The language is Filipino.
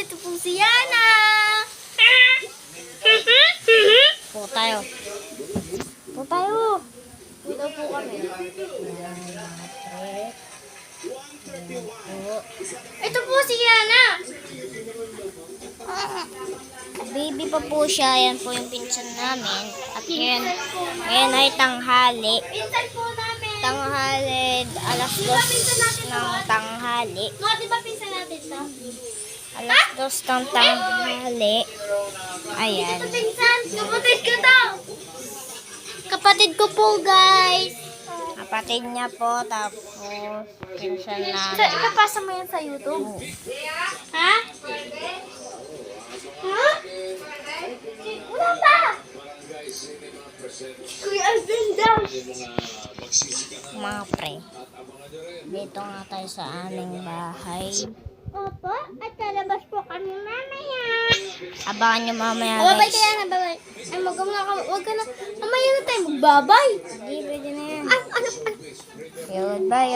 Ito po si Yana. Po tayo. Po tayo. Ito po kami. Ito po si Yana. Baby pa po siya. Yan po yung pinsan namin. At ngayon ay tanghali. Pinsan po namin. Tanghali. Alas 2 ng tanghali. Mga di ba pinsan natin to? Alas 2 ng tanghali. Ayan. Ito pinsan. Kapatid ko to. Kapatid ko po, guys. Kapatid niya po. Tapos, pinsan So, namin. ipapasa mo yan sa YouTube? Ha? Ha? Wala pa! Kuya Alvin daw! Mga pre. Dito nga tayo sa aming bahay. Opo, at lalabas po kami mamaya. Abangan nyo mamaya, Babay guys. kaya na, babay. Ay, wag ka na. Mamaya na tayo magbabay. Hindi, pwede na yan. Ano? Goodbye.